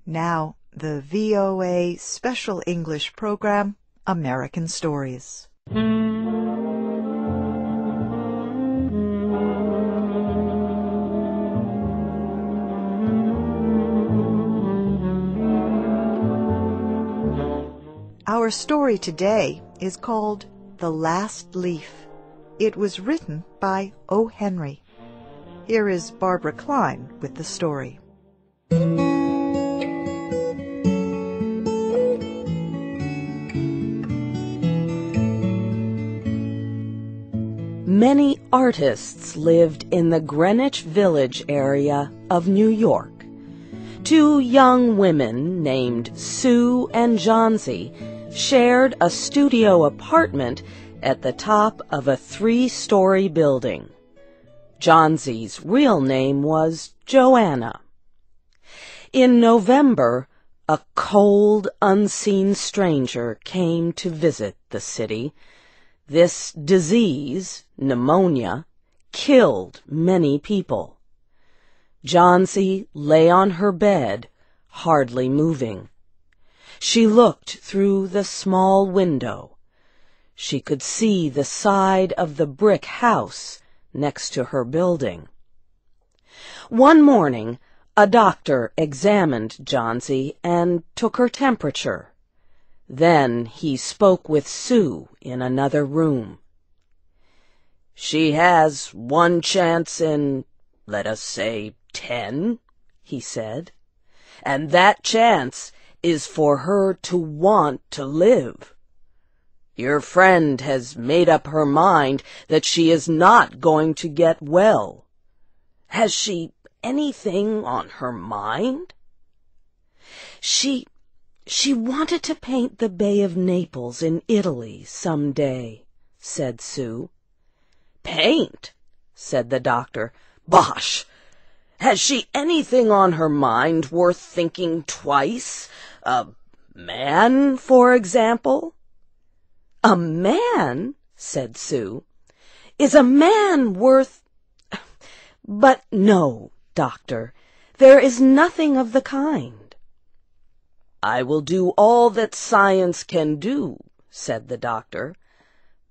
Now, the VOA Special English Program, American Stories. Our story today is called The Last Leaf. It was written by O. Henry. Here is Barbara Klein with the story. Many artists lived in the Greenwich Village area of New York. Two young women named Sue and Johnsy shared a studio apartment at the top of a 3-story building. Johnsy's real name was Joanna. In November, a cold, unseen stranger came to visit the city. This disease, pneumonia, killed many people. Johnsy lay on her bed, hardly moving. She looked through the small window. She could see the side of the brick house next to her building. One morning, a doctor examined Johnsy and took her temperature. Then he spoke with Sue in another room. "She has one chance in, let us say, 10, he said, "and that chance is for her to want to live. Your friend has made up her mind that she is not going to get well. Has she anything on her mind?" She wanted to paint the Bay of Naples in Italy some day, said Sue. "Paint?" said the doctor. "Bosh! Has she anything on her mind worth thinking twice? A man, for example?" "A man," said Sue. "Is a man worth— But no, doctor, there is nothing of the kind." "I will do all that science can do," said the doctor.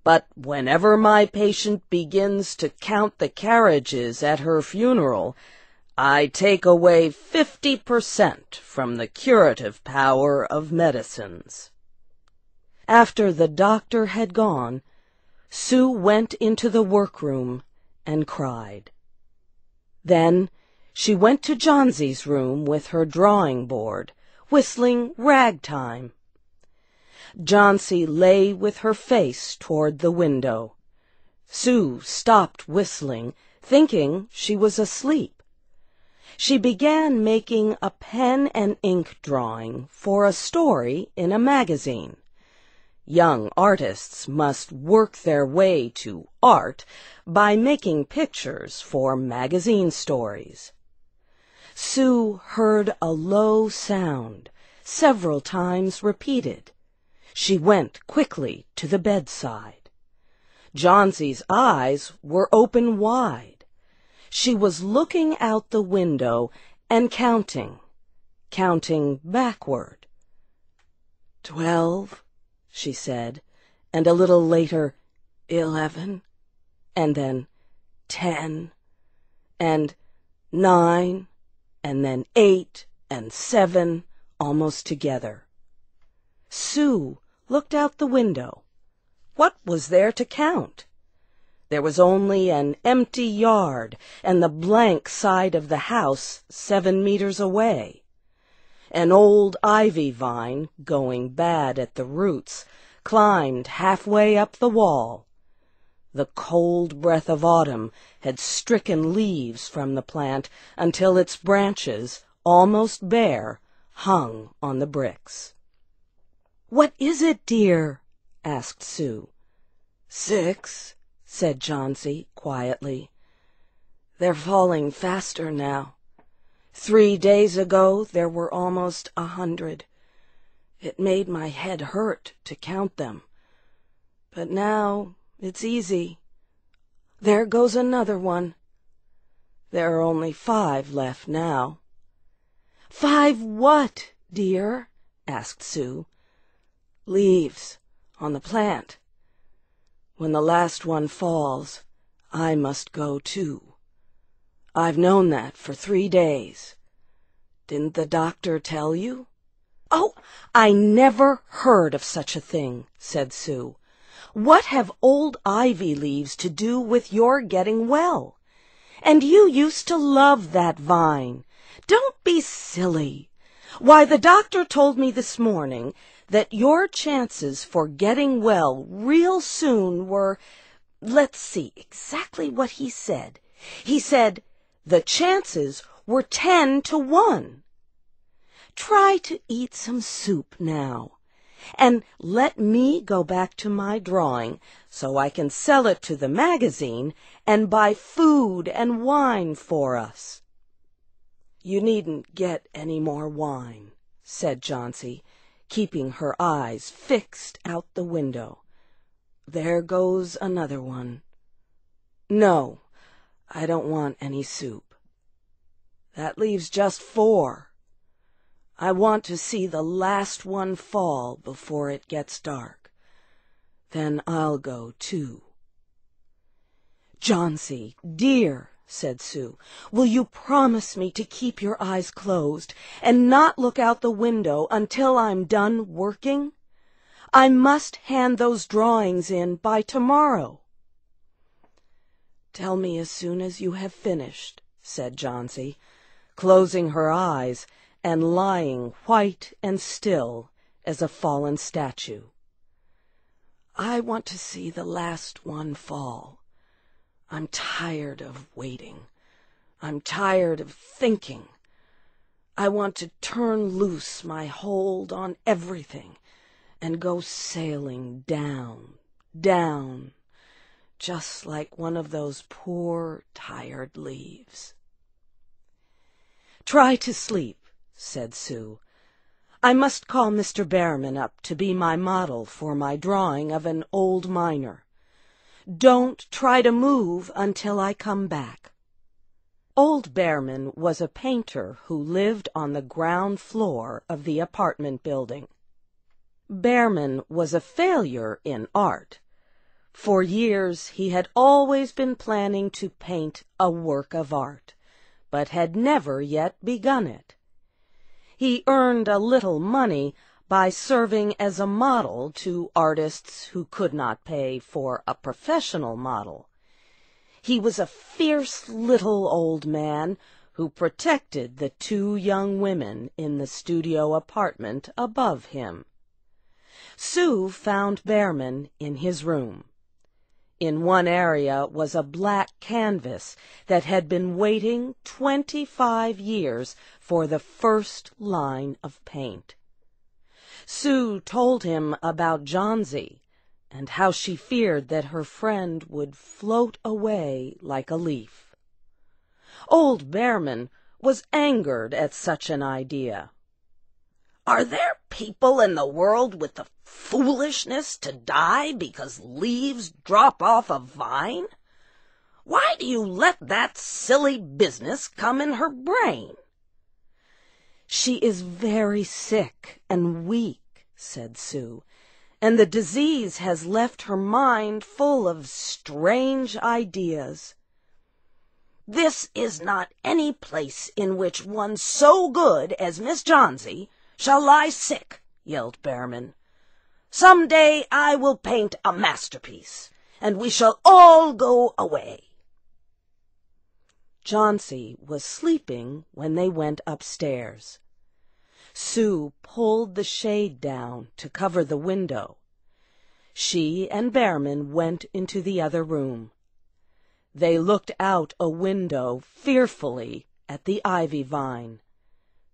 "But whenever my patient begins to count the carriages at her funeral, I take away 50% from the curative power of medicines." After the doctor had gone, Sue went into the workroom and cried. Then she went to Johnsy's room with her drawing board, whistling ragtime. Johnsy lay with her face toward the window. Sue stopped whistling, thinking she was asleep. She began making a pen and ink drawing for a story in a magazine. Young artists must work their way to art by making pictures for magazine stories. Sue heard a low sound, several times repeated. She went quickly to the bedside. Johnsy's eyes were open wide. She was looking out the window and counting backward. 12, she said, and a little later, 11, and then 10, and 9, and then 8 and 7, almost together. Sue looked out the window. What was there to count? There was only an empty yard and the blank side of the house 7 meters away. An old ivy vine, going bad at the roots, climbed halfway up the wall. The cold breath of autumn had stricken leaves from the plant until its branches, almost bare, hung on the bricks. "What is it, dear?" asked Sue. 6, said Johnsy quietly. "They're falling faster now. 3 days ago there were almost 100. It made my head hurt to count them. But now it's easy. There goes another one. There are only 5 left now." 5 what, dear? Asked Sue. Leaves on the plant. When the last one falls, I must go too. I've known that for 3 days. Didn't the doctor tell you? Oh, I never heard of such a thing, said Sue. What have old ivy leaves to do with your getting well? And you used to love that vine. Don't be silly. Why, the doctor told me this morning that your chances for getting well real soon were, let's see exactly what he said. He said the chances were 10 to 1. Try to eat some soup now, and let me go back to my drawing so I can sell it to the magazine and buy food and wine for us. You needn't get any more wine, said Johnsy, keeping her eyes fixed out the window. There goes another one. No, I don't want any soup. That leaves just 4. I want to see the last one fall before it gets dark. Then I'll go too. Johnsy, dear, said Sue, will you promise me to keep your eyes closed and not look out the window until I'm done working? I must hand those drawings in by tomorrow. Tell me as soon as you have finished, said Johnsy, closing her eyes and lying white and still as a fallen statue. I want to see the last one fall. I'm tired of waiting. I'm tired of thinking. I want to turn loose my hold on everything and go sailing down, down, just like one of those poor, tired leaves. Try to sleep, said Sue. I must call Mr. Behrman up to be my model for my drawing of an old miner. Don't try to move until I come back. Old Behrman was a painter who lived on the ground floor of the apartment building. Behrman was a failure in art. For years he had always been planning to paint a work of art, but had never yet begun it. He earned a little money by serving as a model to artists who could not pay for a professional model. He was a fierce little old man who protected the 2 young women in the studio apartment above him. Sue found Behrman in his room. In one area was a black canvas that had been waiting 25 years for the first line of paint. Sue told him about Johnsy and how she feared that her friend would float away like a leaf. Old Behrman was angered at such an idea. Are there people in the world with the foolishness to die because leaves drop off a vine? Why do you let that silly business come in her brain? She is very sick and weak, said Sue, and the disease has left her mind full of strange ideas. This is not any place in which one so good as Miss Johnsy shall lie sick, yelled Behrman. Some day I will paint a masterpiece, and we shall all go away. Johnsy was sleeping when they went upstairs. Sue pulled the shade down to cover the window. She and Behrman went into the other room. They looked out a window fearfully at the ivy vine.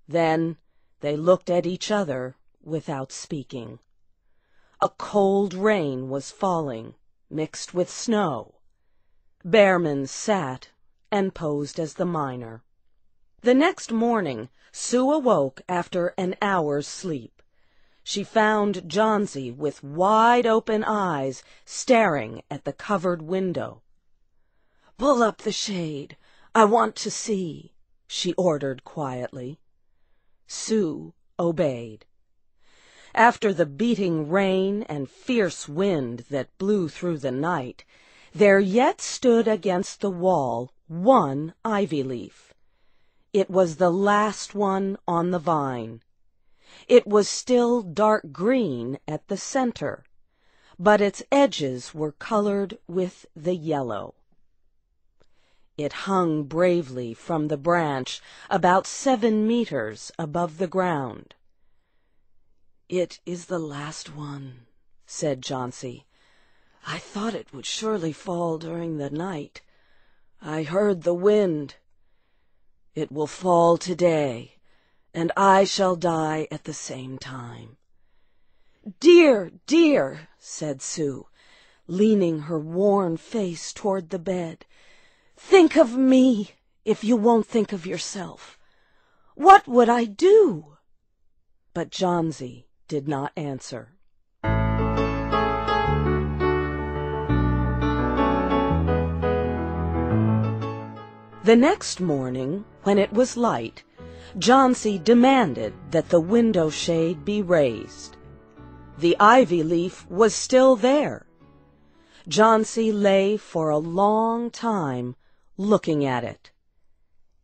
Then they looked at each other without speaking. A cold rain was falling, mixed with snow. Behrman sat and posed as the miner. The next morning, Sue awoke after an hour's sleep. She found Johnsy with wide-open eyes staring at the covered window. "Pull up the shade. I want to see," she ordered quietly. Sue obeyed. After the beating rain and fierce wind that blew through the night, there yet stood against the wall one ivy leaf. It was the last one on the vine. It was still dark green at the center, but its edges were colored with the yellow. It hung bravely from the branch about 7 meters above the ground. "It is the last one," said Jauncey. "I thought it would surely fall during the night. I heard the wind. It will fall today, and I shall die at the same time." "Dear, dear," said Sue, leaning her worn face toward the bed, "think of me if you won't think of yourself. What would I do?" But Jauncey did not answer. The next morning, when it was light, Jauncey demanded that the window shade be raised. The ivy leaf was still there. Jauncey lay for a long time looking at it.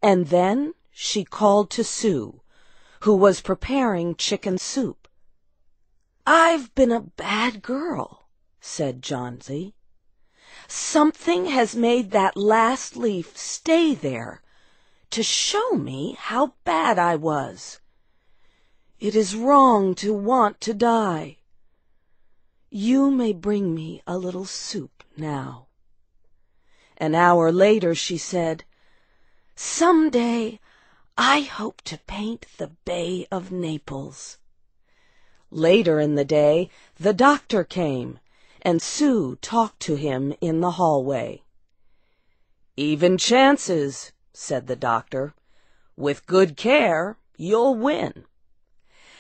And then she called to Sue, who was preparing chicken soup. "I've been a bad girl," said Jauncey. "Something has made that last leaf stay there to show me how bad I was. It is wrong to want to die. You may bring me a little soup now." An hour later she said, "Some day I hope to paint the Bay of Naples." Later in the day, the doctor came, and Sue talked to him in the hallway. "Even chances," said the doctor. "With good care, you'll win.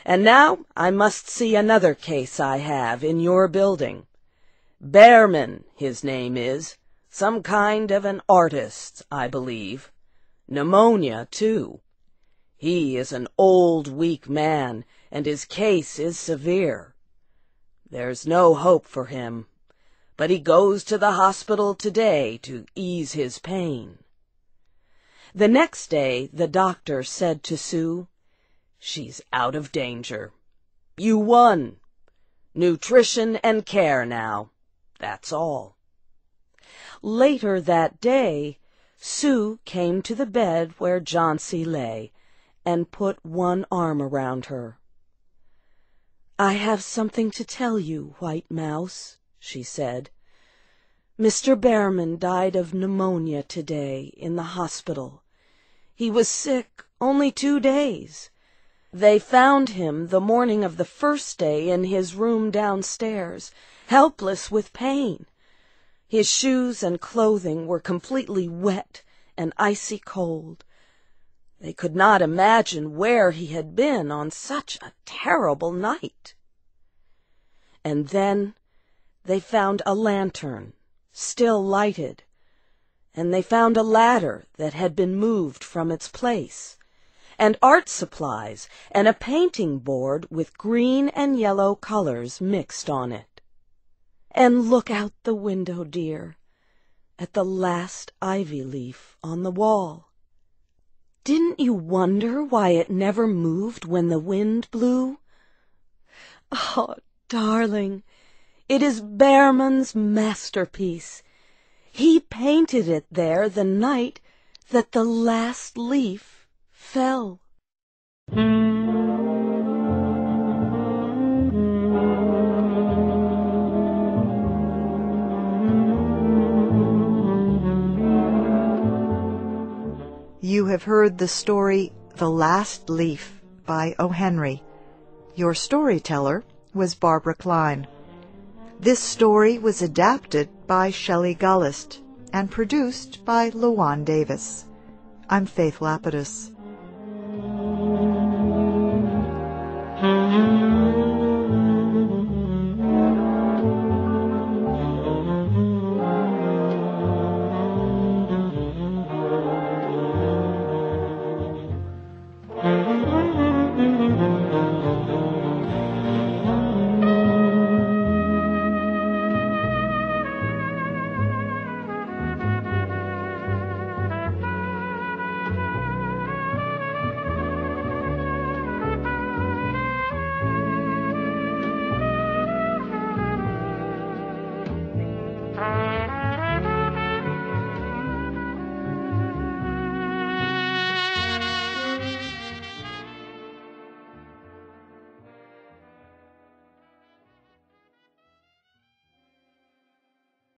And now I must see another case I have in your building. Behrman, his name is, some kind of an artist, I believe. Pneumonia, too. He is an old, weak man, and his case is severe. There's no hope for him, but he goes to the hospital today to ease his pain." The next day the doctor said to Sue, "She's out of danger. You won. Nutrition and care now. That's all." Later that day, Sue came to the bed where Jauncey lay and put one arm around her. "I have something to tell you, White Mouse," she said. "Mr. Behrman died of pneumonia today in the hospital. He was sick only 2 days. They found him the morning of the first day in his room downstairs, helpless with pain. His shoes and clothing were completely wet and icy cold. They could not imagine where he had been on such a terrible night. And then they found a lantern, still lighted, and they found a ladder that had been moved from its place, and art supplies, and a painting board with green and yellow colors mixed on it. And look out the window, dear, at the last ivy leaf on the wall. Didn't you wonder why it never moved when the wind blew? Oh, darling, it is Behrman's masterpiece. He painted it there the night that the last leaf fell." You have heard the story The Last Leaf by O. Henry. Your storyteller was Barbara Klein. This story was adapted by Shelley Gullist and produced by Luan Davis. I'm Faith Lapidus.